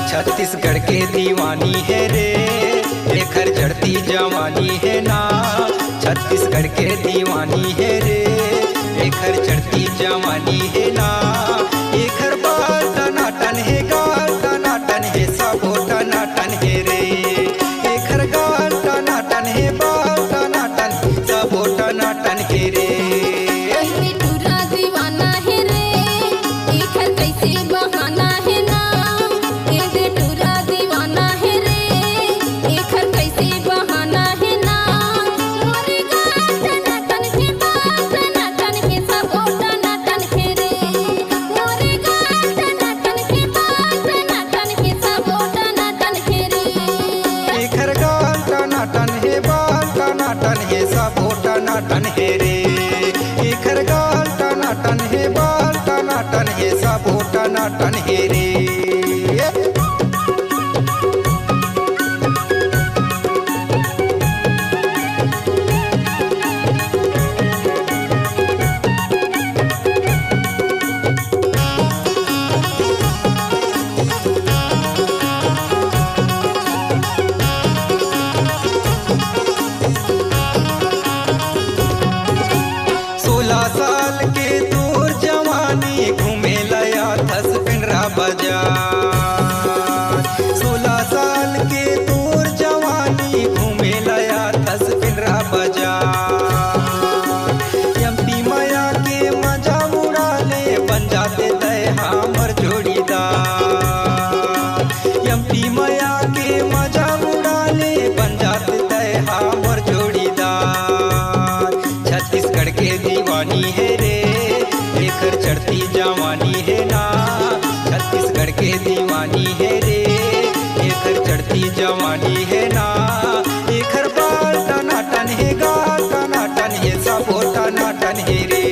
छत्तीसगढ़ के दीवानी है रे, एकर चढ़ती जवानी है ना। छत्तीसगढ़ के दीवानी है रे, एकर चढ़ती जवानी है ना। एकर बाल टनाटन है, गाल टनाटन है, सबो टनाटन है रे। एकर गाल टनाटन है, बाल टनाटन, सबो टनाटन है रे। टनाटन है रे, एकर गाल टनाटन है, बाल टनाटन है, सबो टनाटन है रे। साल के दूर जवानी घूमे लया थस पिंडरा बाजार। 16 साल के दूर जवानी घूमे लया थस पिंडरा बाजार। एमपी माया के मजा उड़ा ले, बन जाते तय हमर जोड़ीदार। एमपी माया के मजा उड़ा ले, बन जाते तय हमर जोड़ीदार। छत्तीसगढ़ के दीवानी है रे, एकर चढ़ती जवानी है ना। छत्तीसगढ़ के दीवानी है रे, एकर चढ़ती जवानी है ना। एकर बाल टनाटन है, गाल टनाटन है, सबो टनाटन है रे।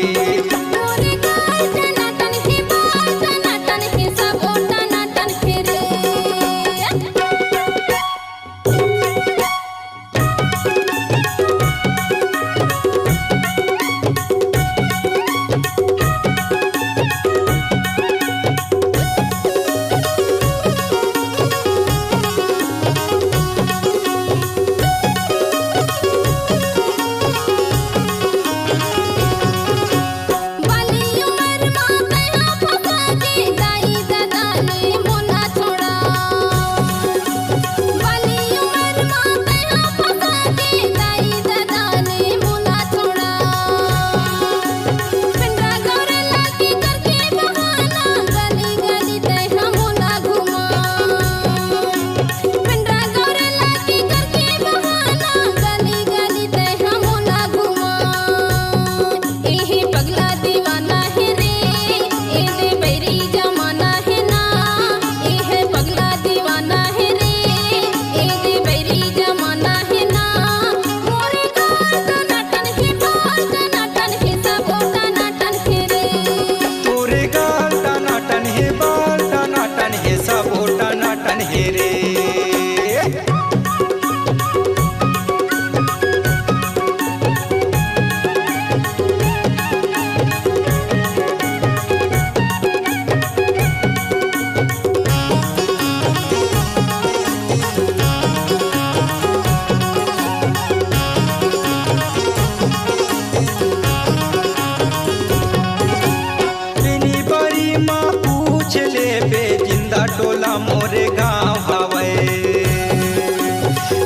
टोला मोरे गाँव हवे।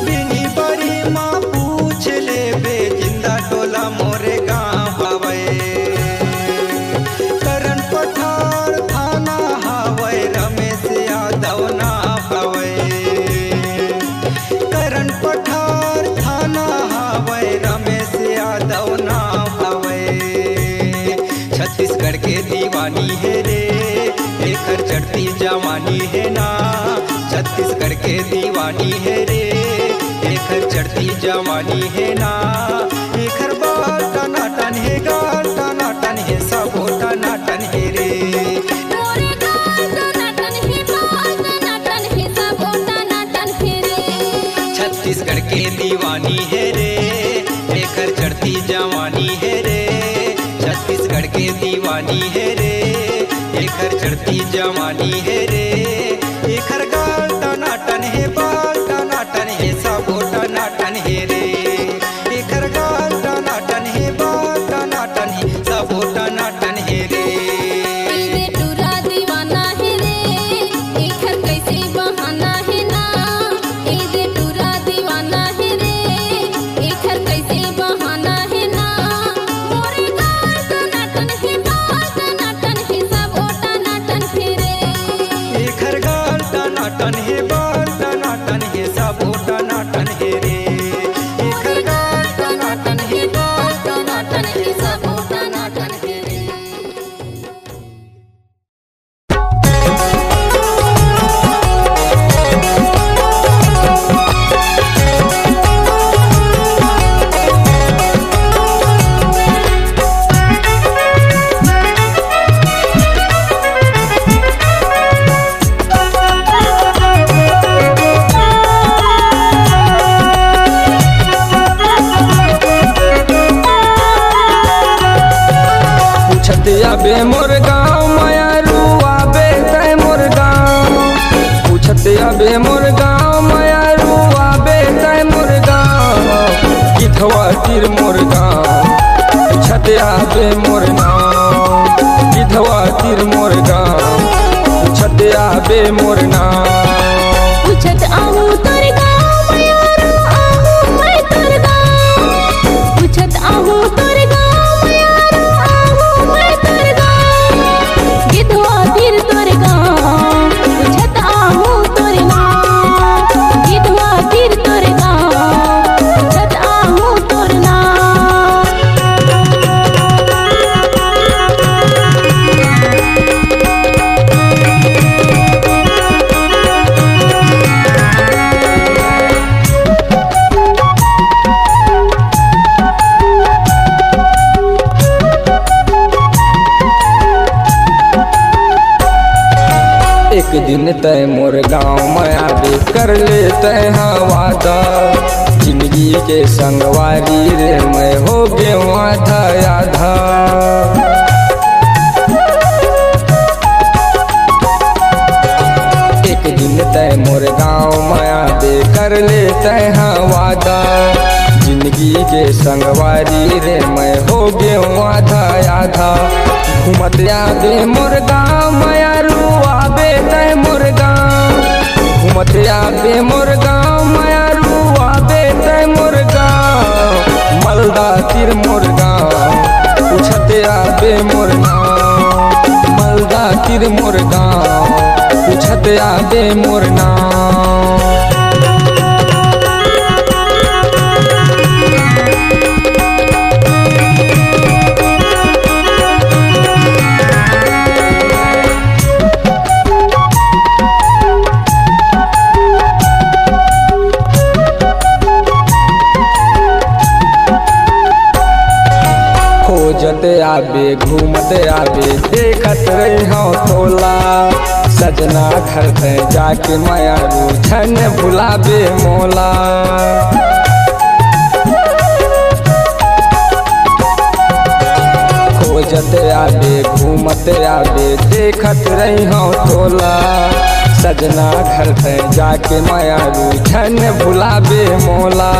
बिनी बड़ी माँ पूछ ले बे, जिंदा टोला मोरे गाँव हवे। करण पठार थाना हवे, रमेश यादव ना हवे। करण पठार थाना हवे, रमेश यादव ना हवे। छत्तीसगढ़ के दीवानी है रे, एकर चढ़ती जवानी है ना। छत्तीसगढ़ के दीवानी है रे, एकर चढ़ती जवानी है ना। एकर बाल जवानी है रे, छत्तीसगढ़ के दीवानी है रे, एकर चढ़ती जवानी है रे, एकर गाल टनाटन है, बाल टनाटन है, सबो टनाटन है रे, एकर गाल टनाटन है, बाल टनाटन है, सबो टनाटन है रे। टन है बाल टनाटन है, सबो टनाटन है रे, एकर गाल टनाटन है, बाल टनाटन है, सबो टनाटन है रे। आबे मोर गाँव मायारू आबे तय मोर गाँव, पूछते आबे मोर गाँव मायारू आबे तय मोर गाँव, गिधवा तीर मोर गाँव, पूछते आबे मोर नाम, गिधवा तीर मोर गाँव, पूछते आबे मोर नाम। पूछत आहू तोर गाँव मायारू आहू मैं तोर गाँव, पूछत आहू तोर गाँव मायारू आहू मैं तोर गाँव, गिधवा तीर तोर गाँव, पूछत आहू तोर नाम, गिधवा तीर तोर गाँव, पूछत आहू तोर नाम। एक दिन तय मोर गाँव में आबे कर ले तय वादा, जिंदगी के संगवारी रे मैं हो गए आधा आधा। एक दिन तय मोर गाँव में आबे कर ले तय वादा, जिंदगी के संगवारी रे मैं हो गए आधा आधा। घूमत आबे मोर गाँव मायारू आबे तय मोर गाँव, घूमत आबे मोर गाँव मायारू आबे तय मोर गाँव, मलदा तीर मोर गाँव, पूछत आबे मोर नाम, मलदा तीर मोर गाँव, पूछत आबे मोर नाम। खोजत आबे घूमत आबे देखत रही हूँ तोला, सजना घर पे जाके मायारू छन भुलाबे मोला। खोजत आबे घूमत आबे देखत रही हूँ तोला, सजना घर पे जाके मायारू छन भुलाबे मोला।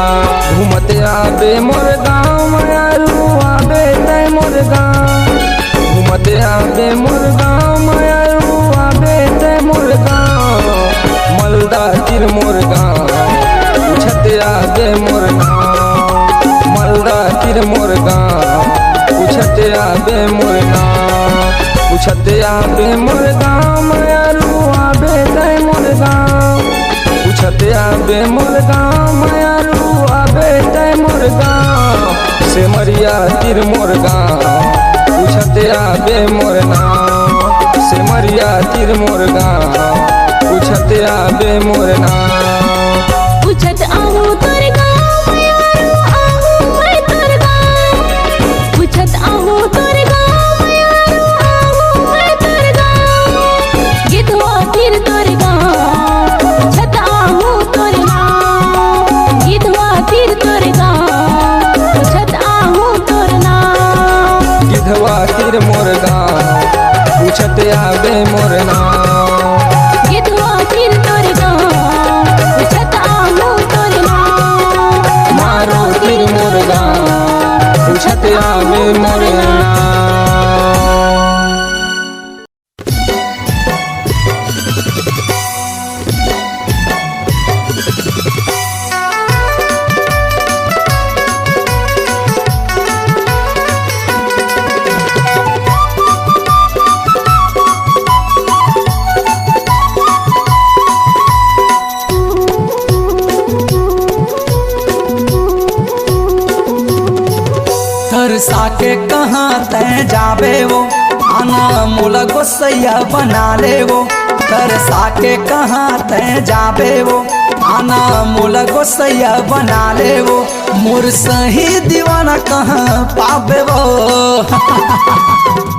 घूमत आबे मोर गाँव मायारू आबे तय मोर गाँव, घूमत आबे मोर गाँव मायारू आबे तय मोर गाँव, मलदा तीर मोर गाँव, पूछत आबे मोर नाम, मलदा तीर मोर गाँव, पूछत आबे मोर नाम, पूछत आबे मोर गाँव मायारू आबे तय मोर गाँव, पूछत आबे मोर गाँव मायारू आबे तय मोर गाँव, सिमरिया तीर मोर गाँव, पूछत आबे मोर नाम, सिमरिया तीर मोर गाँव, पूछत आबे मोर नाम। पूछत आहू तोर गाँव मायारू आहू मैं तोर गाँव, पूछत आहू तोर गाँव मायारू आहू मैं तोर गाँव, गिधवा तीर तोर गाँव, पूछत आहू तोर नाम, गिधवा तीर तोर गाँव, पूछत आहू तोर पूछत आवे मोर नाम। तरसा के कहाँ तय जाबे वो आना मोला गोसैया बना ले वो। तरसा के कहाँ तय जाबे वो आना मोला गोसैया बना ले वो। मोर सही दीवाना कहाँ पाबे वो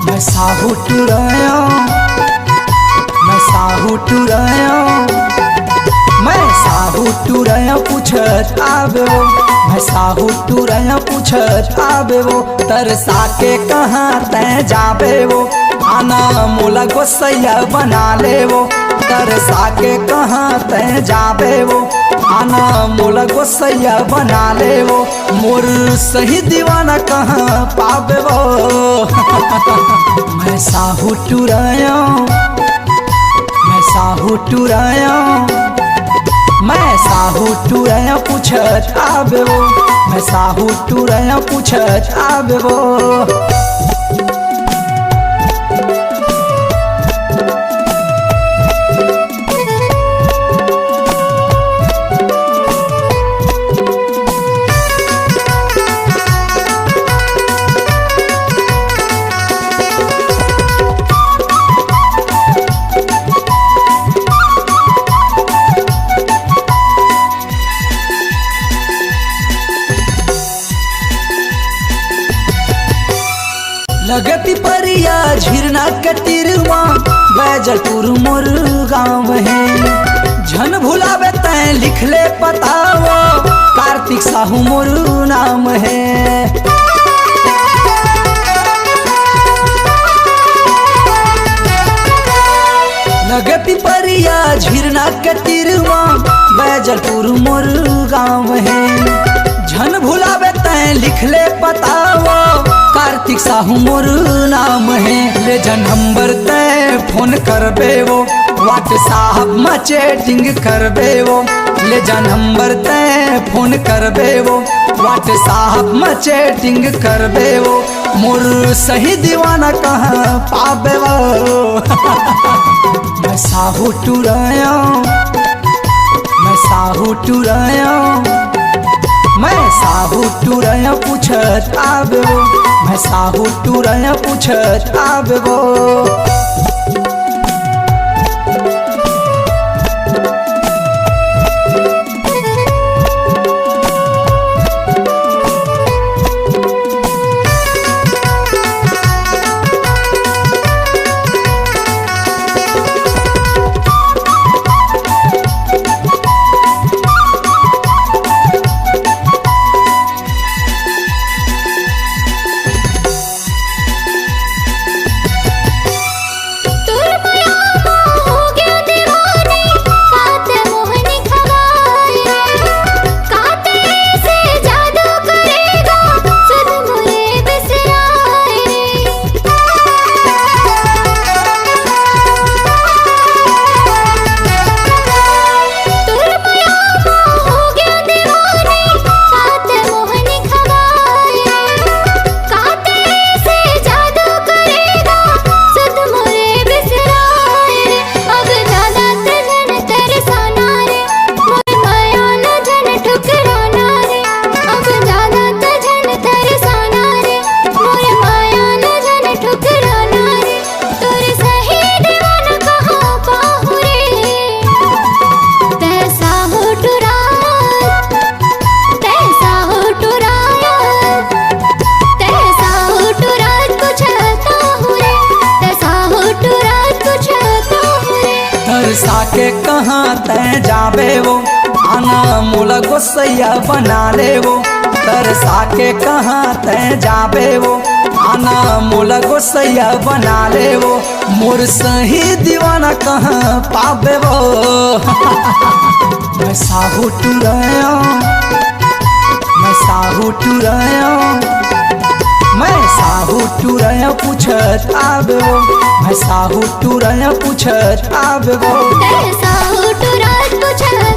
मैं साहू टुराया, मैं साहू टुराया, मैं साहू टुराया पूछत आबे वो। मैं साहू टुराया पूछत आबे वो। तरसा के कहाँ तय जाबे वो आना मोला गोसैया बना ले वो। तरसा के कहाँ तय जाबे वो आना मोला गोसैया बना ले वो। मोर सही दीवाना कहाँ पाबे वो मैं साहू टुराया, मैं साहू टुराया, मैं साहू टुराया पूछत आबे वो। मैं साहू टुराया पूछत आबे वो। लगती परिया झिरना कटिरवा बैजलपुर मोर गाँव है। झन भुलावे तैं लिख ले बताओ कार्तिक साहू मोर नाम है। लगती परिया झिरना कटिरवा बैजलपुर मोर गाँव है। झन भुलावे तैं लिख ले बताओ कार्तिक साहू मोर नाम है। ले जन नंबर तय फोन करबे वो व्हाट्सएप में चैटिंग करबे वो। ले जन नंबर तय फोन करबे वो व्हाट्सएप में चैटिंग करबे वो। मोर सही दीवाना कहाँ पाबे वो मैं साहू टुराया, मैं साहू टुराया, मैं साहू टुराया पूछत आबे वो। मैं साहू टुराया पूछत आबे वो। के कहाँ तय जाबे वो आना मोला गोसैया बना ले वो। तरसा के कहाँ तय जाबे वो आना मोला गोसैया बना ले वो। मोर सही दीवाना कहाँ पाबे वो मैं साहू टुराया, मैं साहू टुराया, रहे पूछत आवे वो मैं साहू टूरय पूछत आवे वो तैसा हुटुरात पूछता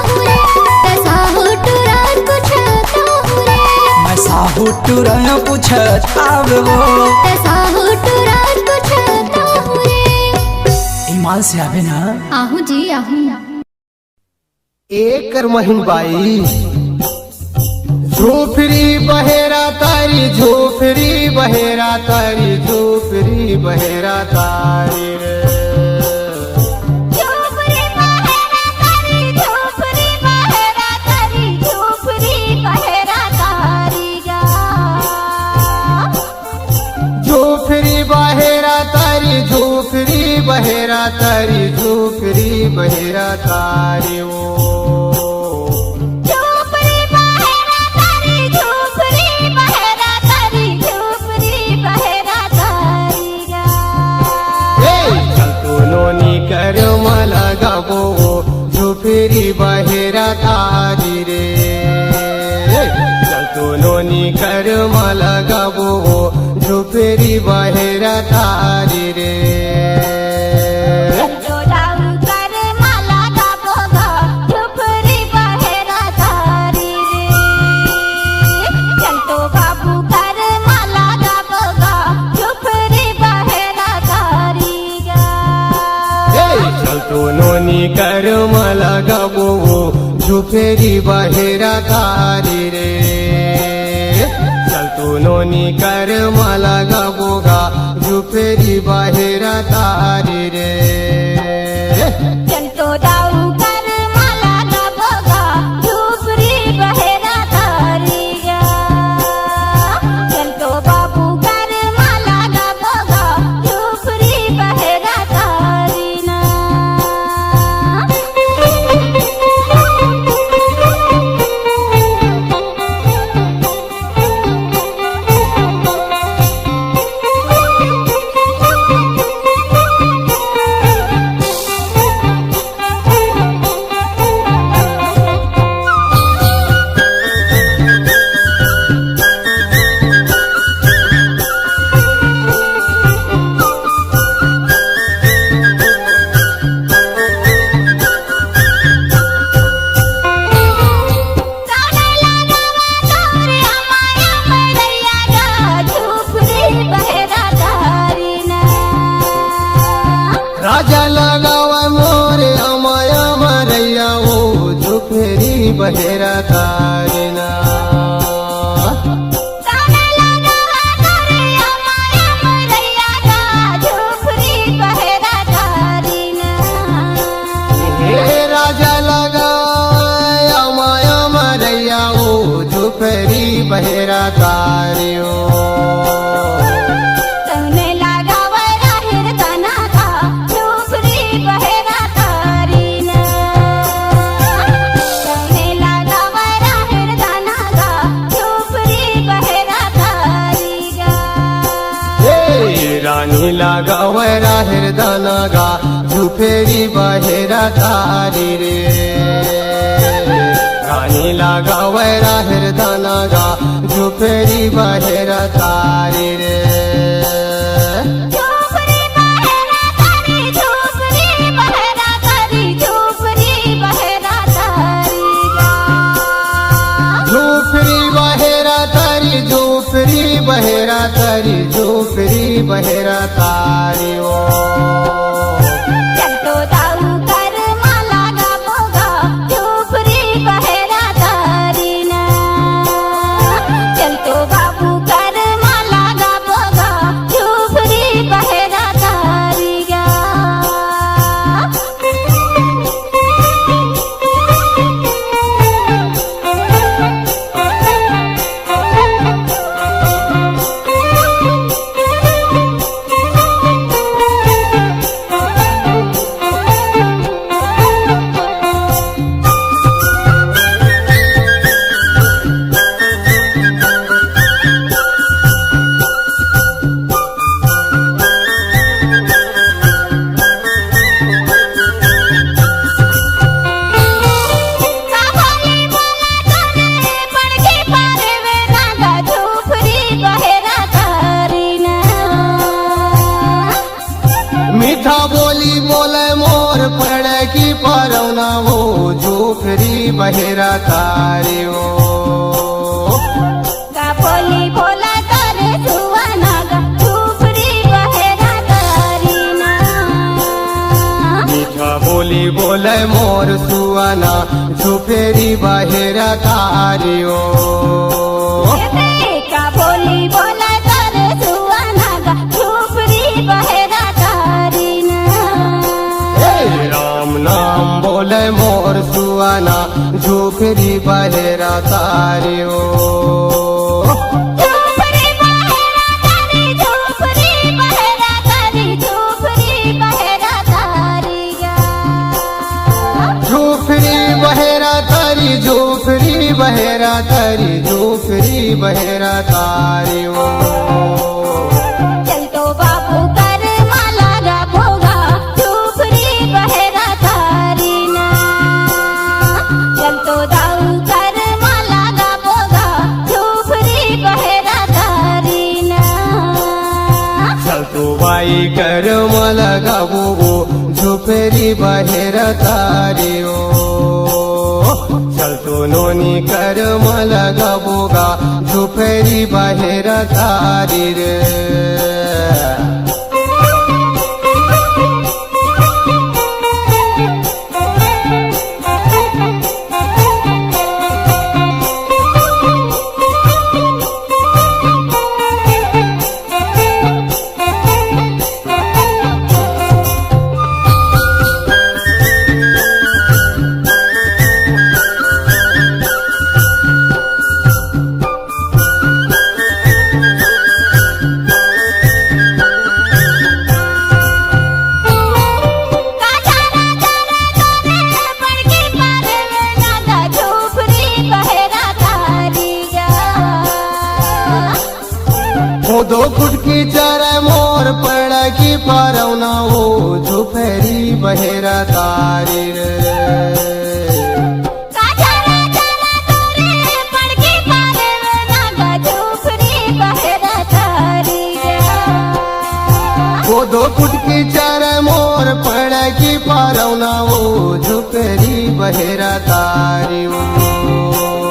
हूँ रे, तैसा हुटुरात पूछता हूँ रे, मैं साहू टूरय पूछत आवे वो तैसा हुटुरात पूछता हूँ रे। इमाल से आवे ना आहू जी आहू। एक महिन बाई झोपड़ी बहेरा तारी, झोपड़ी बहेरा तारी, झोपड़ी बहेरा तारी रे। झोपड़ी बहेरा तारी, झोपड़ी बहेरा तारी, झोपड़ी बहेरा तारी गा। झोपड़ी बहेरा तारी, झोपड़ी बहेरा तारी, झोपड़ी बहेरा तारी ओ। कर मला गाबो झोपड़ी बहेरा तारी रे, चल तो नोनी कर मला गाबो झोपड़ी बहेरा तारी रे। नोनी कर मला गाबो झोपड़ी बहेरा तारी रे, चल तो नोनी कर मला गाबो गा झोपड़ी बहेरा तारी रे। चल तो दाऊ कर माला गाबो गा झोपड़ी बहेरा तारी गा, चल तो बाबू कर माला गाबो गा झोपड़ी बहेरा तारी ना। राजा लगावा मोरे अमाया मरैया ओ झोपड़ी बहेरा तारी ना। राजा लगाया माया मरैया ओ झोपड़ी बहेरा तारी ओ। रानी लगाव राहिर दानागा झोपड़ी बहेरा तारी रे, रानी लगाव राहिर दानागा झोपड़ी बहेरा तारी रे। झोपड़ी बहेरा तारी, झोपड़ी बहेरा तारी, झोपड़ी बहेरा तारी गा। झोपड़ी बहेरा तारी, झोपड़ी बहेरा तारी, झोपड़ी बहेरा तारी ओ। चल तो दाऊ कर माला गाबो गा झोपड़ी बहेरा तारी ना, चल तो बाबू कर माला गाबो गा झोपड़ी बहेरा तारी गा। झूपरी बहेरा तारी ओ का बोली बोला तारे सुवाना गा झूपरी बहेरा तारी ना मीठा बोली बोले मोर सुआना झूपरी बहेरा तारी ओ का बोली बोला तारे सुवाना गा झूपरी बहेरा तारी ना राम नाम बोले मोर सुआना झूपरी बहेरा तारी ओ झूपरी बहेरा तारी झूपरी बहेरा तारी झूपरी बहेरा तारी गा झूपरी बहेरा तारी झूपरी बहेरा तारी झूपरी बहेरा तारी ओ चल तो बाबू कर माला गा भोगा झूपरी बहेरा तारी ना चल तो दाऊ कर माला गा भोगा झूपरी बहेरा तारी ना चल तो बाई कर मला गाबो झूपरी बहेरा तारी ओ चल तो नोनी कर मला गाबोगा झूपरी बहेरा तारी रे दो फुट की चारा मोर पड़ा की पारवना हो झूपरी बहेरा तारी रे वो दो फुट की चारा मोर पड़ा की पारवना हो झूपरी बहेरा तारी ओ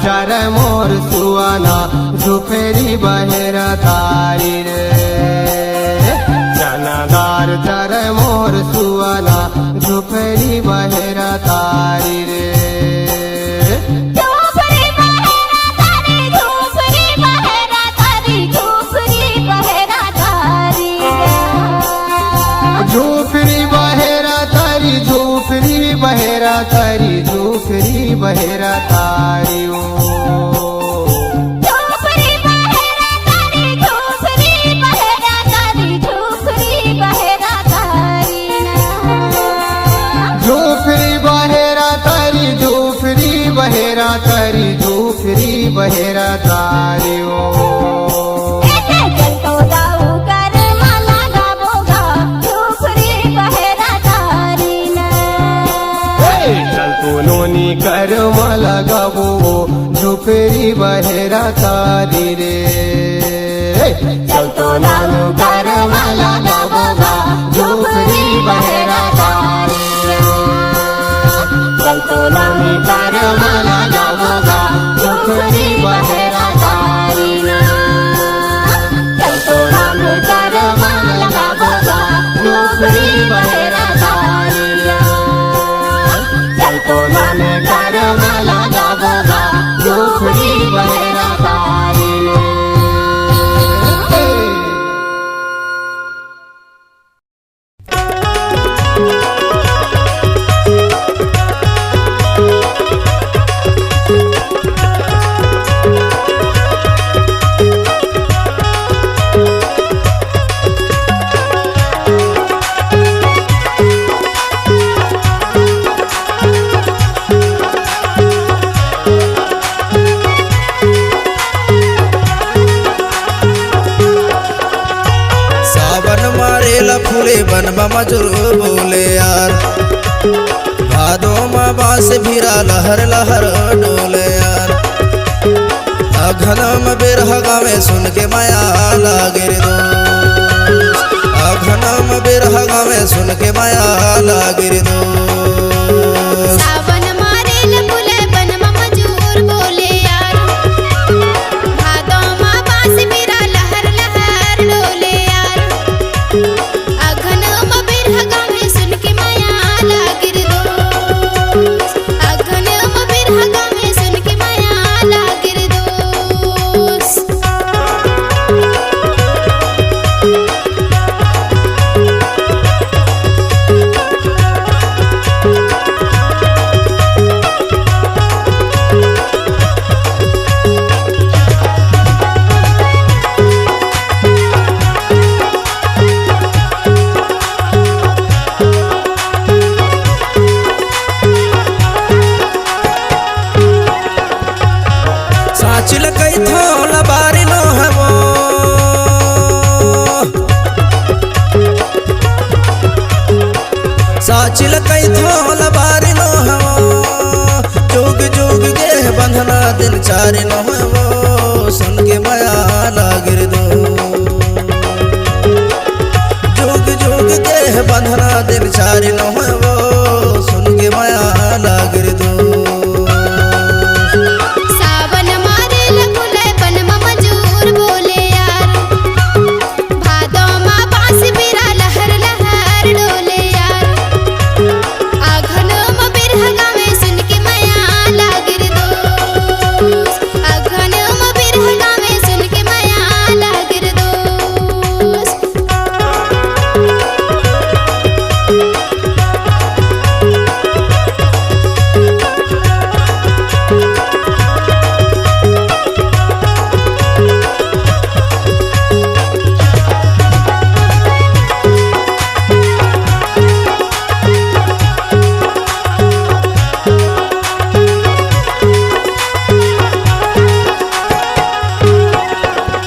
चर मोर सुआना झूपरी बहेरा तारी रे चनादार चर मोर सुआना झूपरी बहेरा तारी रे झूपरी बहेरा तारी झूपरी बहेरा तारी झूपरी बहेरा तारी झूपरी बहेरा तारी झूपरी बहेरा तारी झूपरी बहेरा तारी ओ झूपरी बहेरा तारी झूपरी बहेरा तारी झूपरी बहेरा तारी झूपरी बहेरा तारी झूपरी बहेरा तारी झूपरी बहेरा तारी ओ चल तो दाऊ कर माला गा भोगा झूपरी बहेरा तारी ना चल तू नोनी कर मला गाबो झूपरी बहेरा तारी रे चल तो नानू कर मला गाबो झूपरी बहेरा तारी रे चल तो नानी कर मला गाबो झूपरी बहेरा तारी रे चल तो नानू कर मला गाबो झूपरी बहेरा तारी रे चल तो नाने कर मला गाबो झूपरी बहेरा तारी रे सावन मारेला फूले बनवा मजूर बोले यार बांस भिरा लहर लहर डोले यार अघनम बिरह गावे सुन के माया लागे रे दोस्त अघनम बिरह गावे सुन के माया लागे रे दोस्त सावन मारेल फुले बनम मजूर बोले यार भादो मा बांस बिरा लहर लहर डोले यार अघनम बिरह गावे सुन के माया लागे रे दोस्त अघनम बिरह गावे सुन के माया लागे रे दोस्त साचिल कई थोल बारी नो है वो साचिल कई थोल बारी नो है वो जुग जुग के बंधना दिन चारी नो है वो सुन के माया लागिर दो जुग जुग के बंधना दिन चारी नो है वो सुन के माया लागिर दो सावन मारेल फुले बनम मजूर बोले यार भादो मा बांस बिरा लहर लहर डोले यार अघनम बिरह गावे सुन के माया लागे रे दोस्त अघनम बिरह गावे सुन के माया लागे रे दोस्त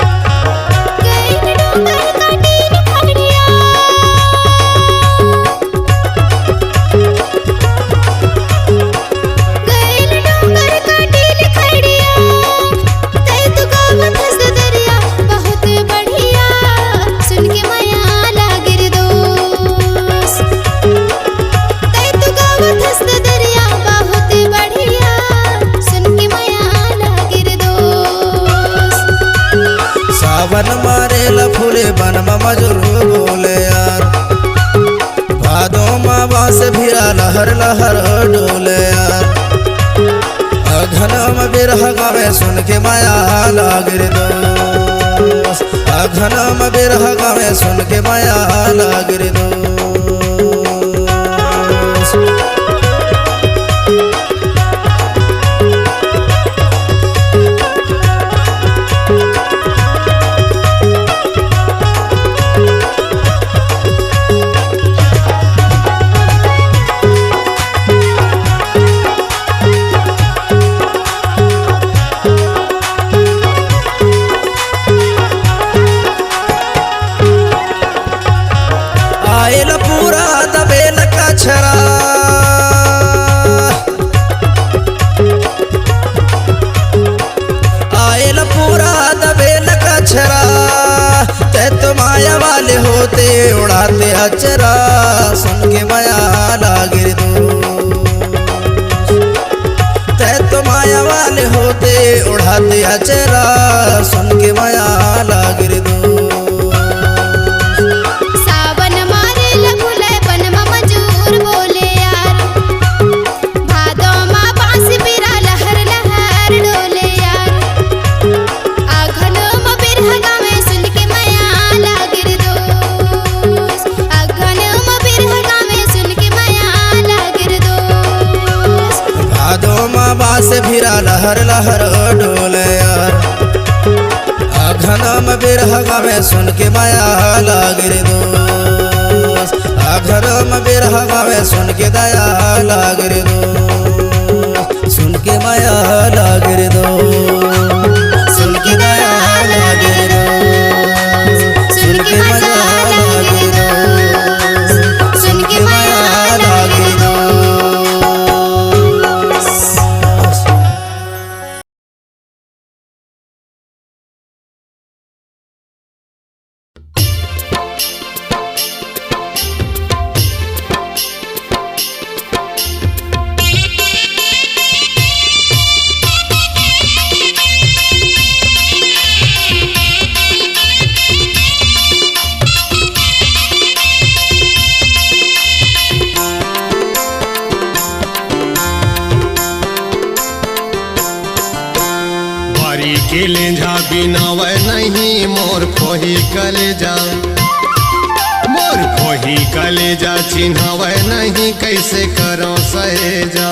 गई डूंगर काटी निखड़िया गई डूंगर काटी निखड़िया तै तू गावत हंस दरिया बहुत बढ़िया सुन के माया लागे रे दोस्त तै तू गावत हंस दरिया बहुत बढ़िया सुन के माया लागे रे दोस्त सावन मारेला फूले बनम मजूर बोले यार भादो मा बांस भिरा लहर लहर डोले यार अघनम बिरह गावे सुन के माया लागे रे दोस्त अघनम बिरह गावे सुन के माया लागे रे दोस्त आयल पूरा दबेल कछरा आयल पूरा दबेल कछरा ते तो माया वाले होते उड़ाते अचरा सुन के माया लागिर दो ते तो माया वाले होते उड़ाते अचरा सुन के माया लागिर दो सावन मारेल फुले बनम मजूर बोले यार भादो मा बांस बिरा लहर लहर डोले यार अघनम बिरह गावे सुन के माया लागे रे दोस्त अघनम बिरह गावे सुन के माया लागे रे दोस्त भादो मा बांस भिरा लहर लहर डोले यार अघनम बिरह गावे सुन के माया लागे रे दोस्त अघनम बिरह गावे सुन के दया लागे रे दोस्त सुन के माया लागे रे दोस्त सुन के दया लागे रे दोस्त सुन के माया लागे रे दोस्त सुन के माया लागे रे दोस्त बिना वह नहीं मोर खोही कलेजा, मोर खोही कलेजा चिन्हव नहीं कैसे करो सहेजा।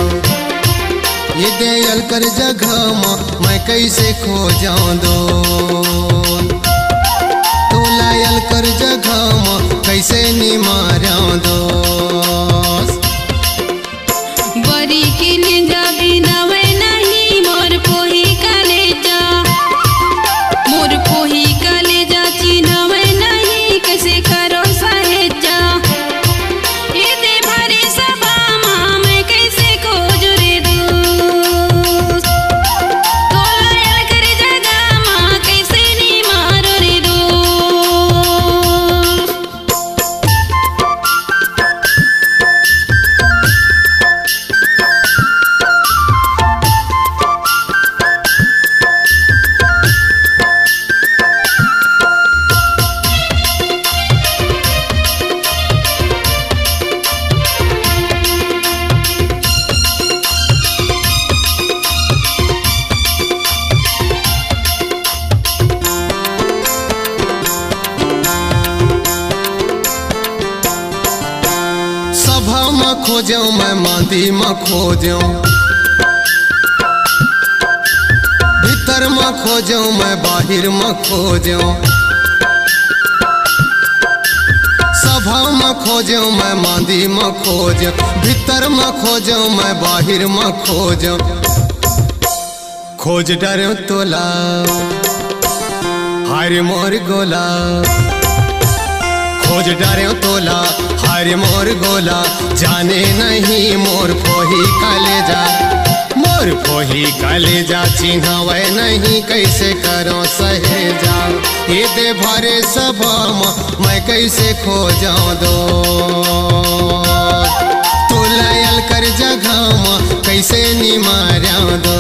ये दयाल कर जगह मैं कैसे खो जाऊं दो, तो लायल कर जगह कैसे निमारा दो। बरी के लेजा बिना वह नहीं मोर पोही कलेजा, मोर पोही कलेजा चिन्हव नहीं कैसे करो सहेजा। ये दे भरे सभा माँ मैं कैसे खोज रे दोस्त, तो लायल कर जगह माँ कैसे नी मारो रे दोस्त। सभा में खोजो मैं मांदी में खोजो, भीतर में खोजो मैं बाहर में खोजो। सभा में खोजो मैं मांदी में खोजो, भीतर में खोजो मैं बाहर में खोजो। खोज डरो तोला हार मोर गोला, खोज डरो तोला हार मोर गोला। जाने नहीं मोर खोही कलेजा, मोर खोही कलेजा चिन्हव नहीं कैसे करो सहेजा। ये दे भरे सभा मैं कैसे खो जाऊं दो, तो लायल कर जगह कैसे निमारा दो।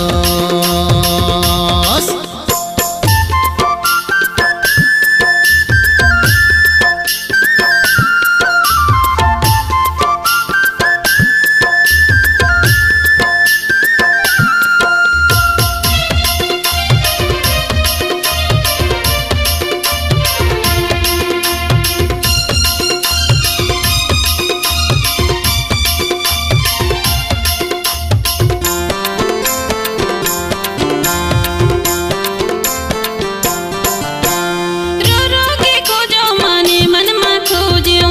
रो रो के खोजो माने मन में खोजो,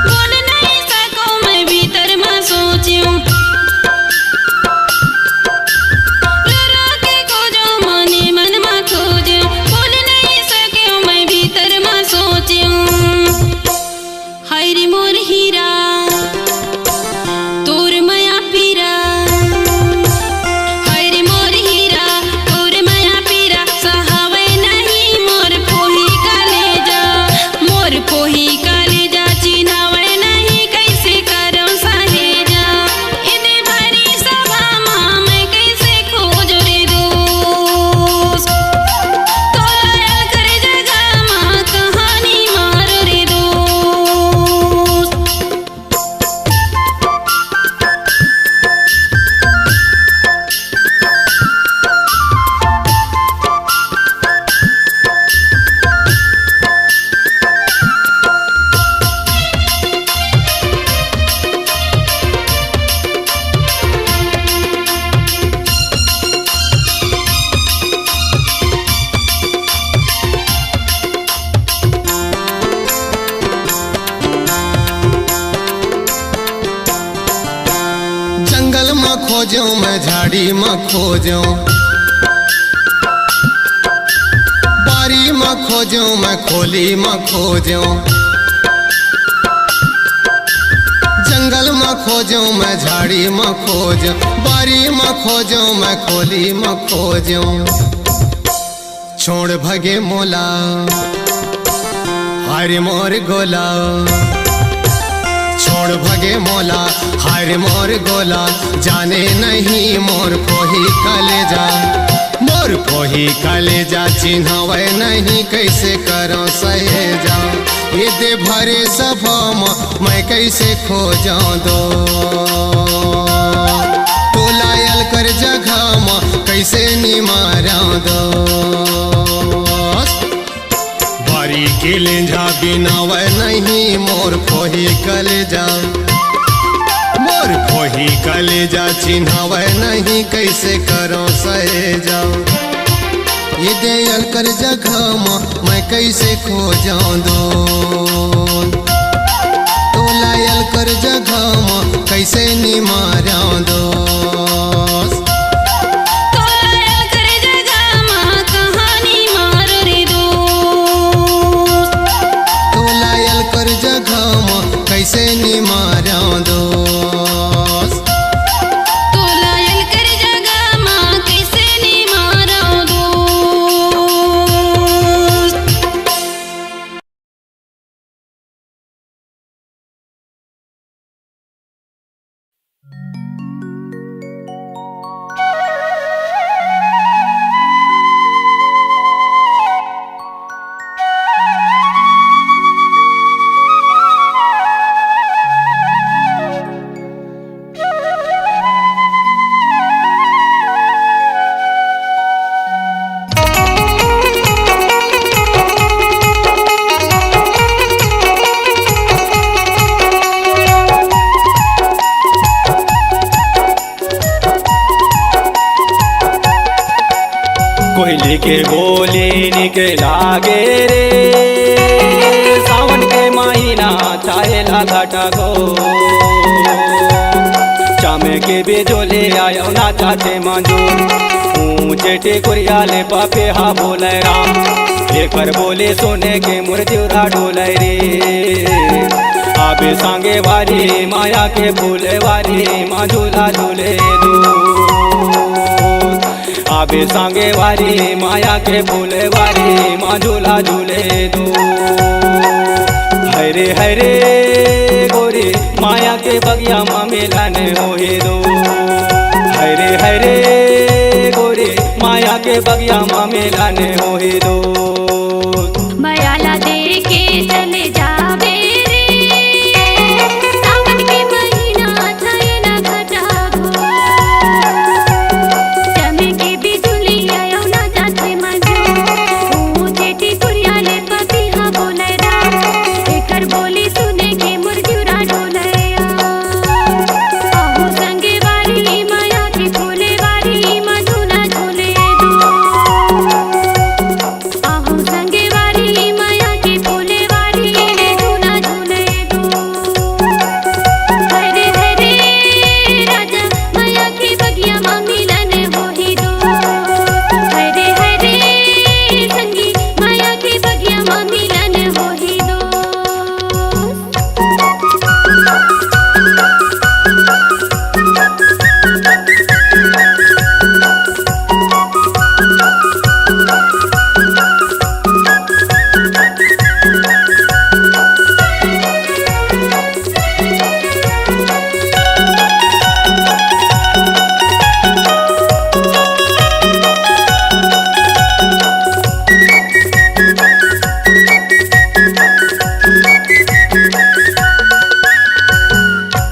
बोल नहीं सको मैं भीतर में सोचूं। रो रो के खोजो माने मन में खोजो, बोल नहीं सको मैं भीतर में सोचूं। हाय रे मोर हीरा तोर माया पीरा, हाय रे मोर हीरा तोर माया पीरा। सहावे नहीं मोर पोही कलेजा, मोर पोही कलेजा चिन्हवे नहीं कैसे करो सहेजा। इने भरी सभा माँ मैं कैसे खोज रे दोस्त, तो लायल कर जगह माँ कहानी मारो रे दोस्त। जंगल में खोजो मैं झाड़ी में खोजो, बारी में खोजो मैं खोली में खोजो। जंगल में खोजो मैं झाड़ी में खोजो, बारी में खोजो मैं खोली में खोजो। छोड़ भगे मोला हार मोर गोला, छोड़ भगे मोला हार मोर गोला। जाने नहीं मोर खोही कलेजा, मोर खोही कलेजा चिन्हव नहीं कैसे करो सहेजा। ये दे भरे सभा मैं कैसे खो जाऊं दो, तो लायल कर जगह कैसे निमारा दोस्त बारी के लेंझा बिनावे नहीं मोर खोही कलेजा मोर खोही कलेजा चिन्हावे नहीं कैसे करो सहेजा ये दयाल कर जगह मैं कैसे खो जाऊं दो तो लायल कर जगह कैसे निमारा दो कैसे निमारा दोस्त तो लायल कर जगह माँ कैसे निमारा दोस्त। कोयले के बोले निकला गे रे सावन के महीना चाहेला घाटा गो चामे के बेजोले आयो ना चाहते मांजो ऊंचे टेकुरिया ले पापे हा बोले राम लेकर बोले सोने के मुर्जूरा डोले रे आबे सांगे वारी माया के फूले वारी माँ झूला झूले दो आबे सांगे वारी माया के फूले वारी माँ झूला झूले दो हरे हरे गोरी माया के बगिया माँ मिलाने होए दो हरे हरे गोरी माया के बगिया माँ मिलाने होए दो बयाला दे के चले जावे रे सावन के महीना छाए ना घटा गो चमे के बिजुली आयो ना जाते मजो ऊंचे टिकुरिया ले पति हा बोले राम एकर बोली सुने के मुरझुरा डोलया आहू संगे वारी माया की फूले वारी मधुना झूले दो आहू संगे वारी माया की फूले वारी मधुना झूले दो हरे हरे राजा माया की बगिया माँ मिलन होही दो हरे हरे संगी माया की बगिया माँ मिलन होही दो।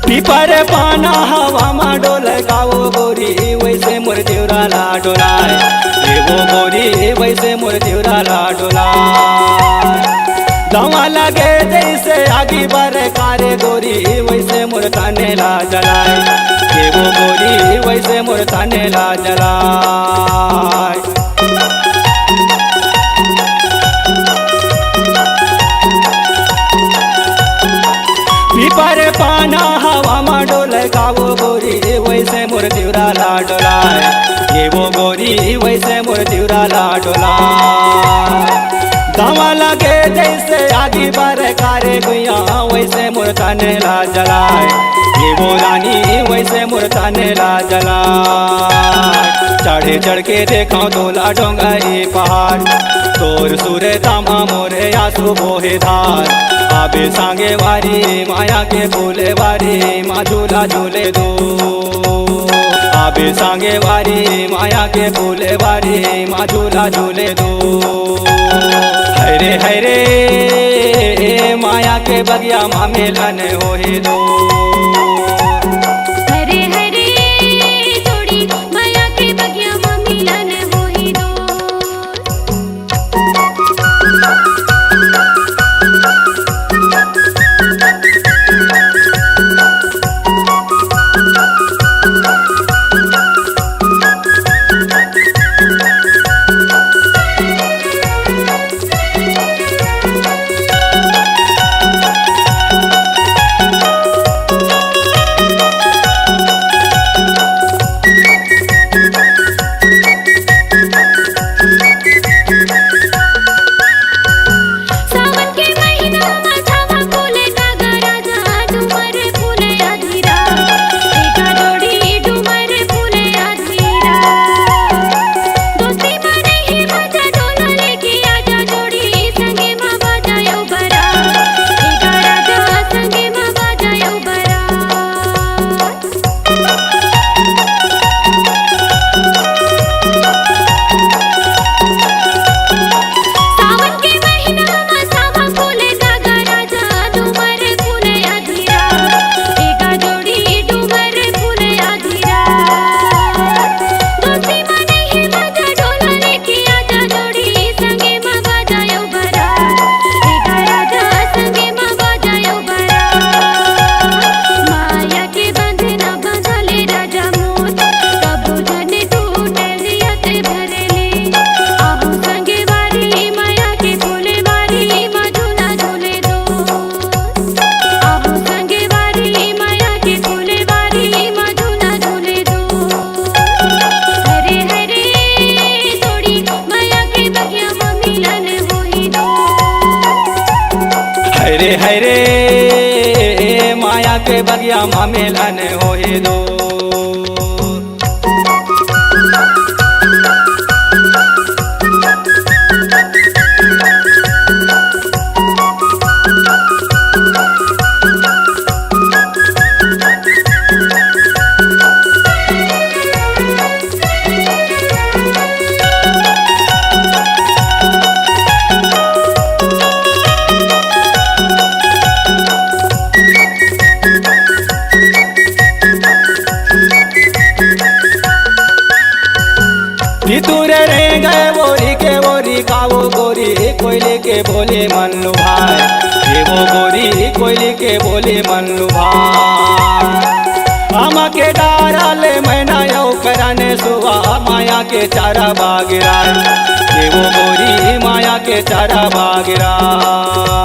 पीपर पाना हवा मा डोल गावो गोरी वैसे मोर देवराला डोलाय वो गोरी वैसे मोर देवराला डोलाय दवा लगे जैसे आगी बर कारे गोरी वैसे मोर तानेला जलाय वो गोरी वैसे मोर तानेला जलाय पीपर पाना हवा मा डोल गावो गोरी वैसे मोर दिवराला डोलाय ये वो गोरी वैसे मोर दिवराला डोलाय दवा लगे जैसे आगी बर कारे गुया वैसे मोर तानेला जलाय ये वो रानी वैसे मोर तानेला जलाय चढ़े चढ़ के देखा तोला डोंगरी पहाड़ तोर सुरे तामा मोरे आंसू बोहे धार आबे सांगे वारी माया के फूले वारी माँ झूला झूले दो आबे सांगे वारी माया के फूले वारी माँ झूला झूले दो हरे हरे माया के बगिया माँ मिलन होए दो हरे हरे जोड़ी माया के बगिया माँ मिलन हरे माया के बगिया मामेलन होए दो। तूरे रे गए बोरी के बोरी कावो गोरी कोयले के बोले मन लुभाए, ये वो गोरी कोयले के बोले मन लुभाए। आमा के डाराले मैना यौ करने सुवा माया के चारा बागिराए, ये वो गोरी माया के चारा बागिराए।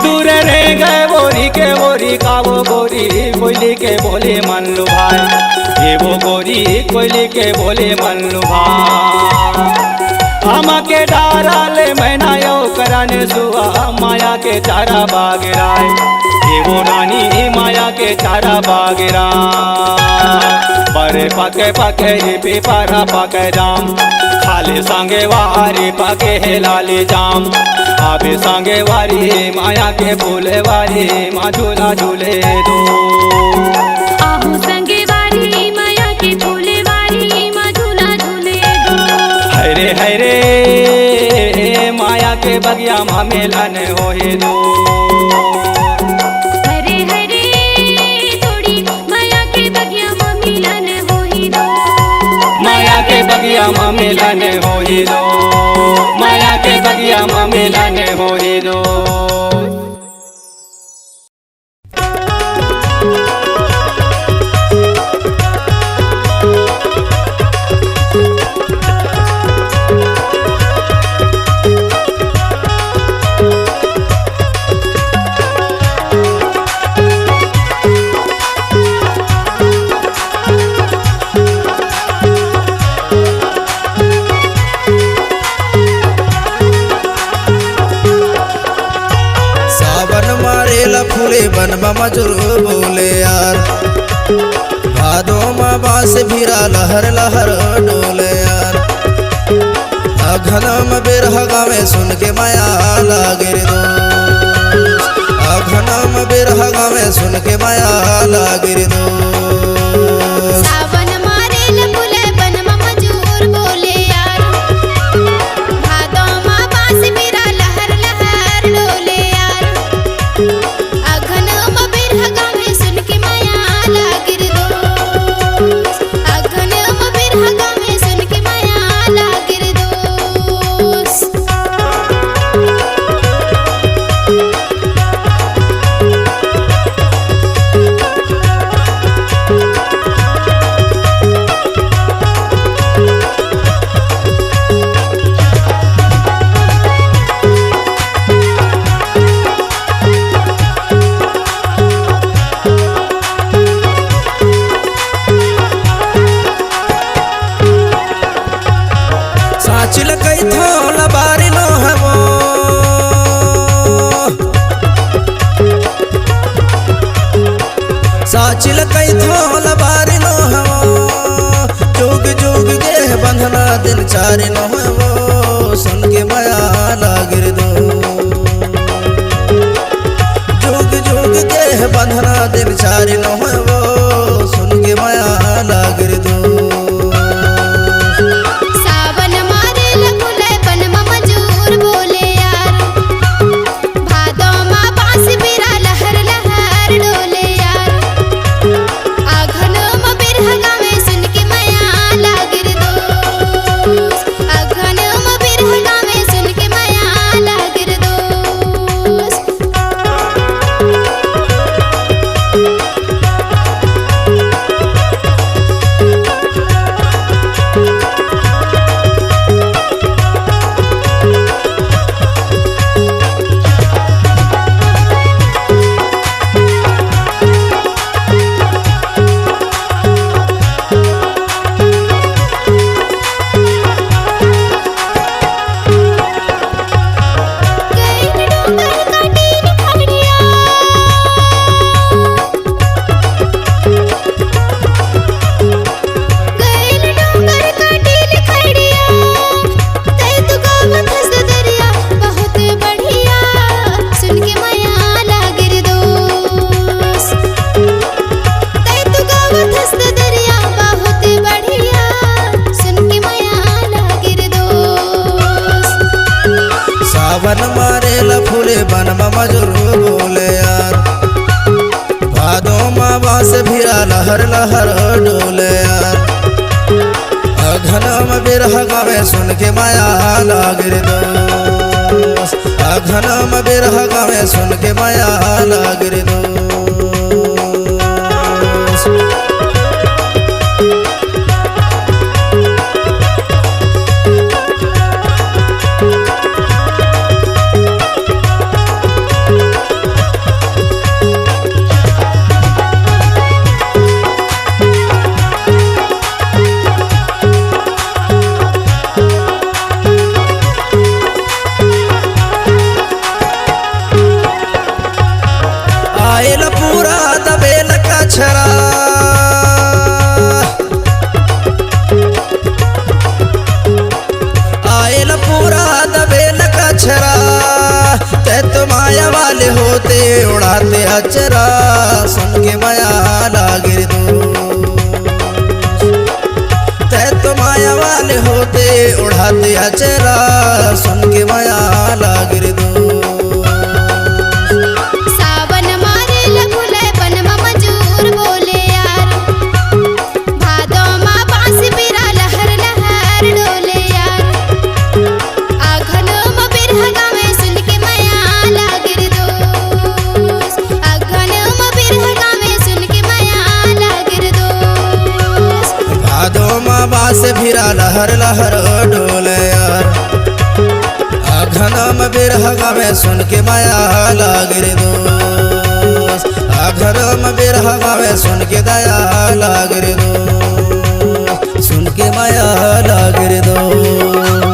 दूरे रे गए बोरी के बोरी कावो गोरी कोयले के बोले मन लुभाए, ये वो गोरी कोयले के बोले मन लुभाए। आमा के डाराले मैना यौ कराने सुआ माया के चारा बागिराए, ये वो रानी माया के चारा बागिराए। पर पके पके ये पेपरा पके जाम खाले सांगे वारी पके है लाले जाम। आबे सांगे वारी माया के फूले वारी माँ झूला झूले दो। आहू संगे वारी माया के फूले वारी माँ झूला झूले दो। हरे हरे माया के बगिया मामेलन होए दो। हरे हरे थोड़ी माया के बगिया मामेलन होए दो। माया के बगिया मामेलन होए दो। माया के बगिया मामेलन होए दो। फूले बन मजूर बोले यार, भादो माँ बांस भीरा लहर लहर डोले यार। अघनम बिरह गावे सुन के माया लागे रे दोस्त, अघनम बिरह गावे सुन के माया लागे रे दोस्त। सावन मारे फूले बन मजूर बोले यार, भादो माँ बांस भीरा लहर लहर डोले यार। अघनम बिरह गावे सुन के माया लागे रे दोस्त, अघनम बिरह गावे सुन के माया लागे रे दोस्त। साचिल कई थोल बारी लो है वो, साचिल कई थोल बारी लो है वो। जोग जोग के बंधना दिन चारी लो है वो, सुन के माया लागे रे दो। जोग जोग के बंधना दिन चारी लो है वो, सुन के माया लागे रे दो। सावन मारे फूले बन मजूर बोले यार, भादो माँ बांस बिरा लहर लहर डोले यार। अघनम बिरह गावे सुन के माया लागे रे दोस्त, अघनम बिरह गावे सुन के माया लागे रे दोस्त। बास भिरा लहर लहर डोले यार अघनम बिरह गावे सुन के माया लागिर दोस्त अघनम बिरह गावे सुन के माया लागिर दोस्त आयल पूरा दबेल कछरा आयल पूरा दबेल कछरा ते तो माया वाले होते उड़ाते अचरा सुन के माया लागिर दोस्त ते तो माया वाले होते उड़ाते अचरा सुन के माया लागिर दोस्त बास भिरा लहर लहर डोले यार अघनम बिरह गावे सुन के माया लागिर दोस्त अघनम बिरह गावे सुन के दया लागिर दोस्त सुन के माया लागिर दोस्त।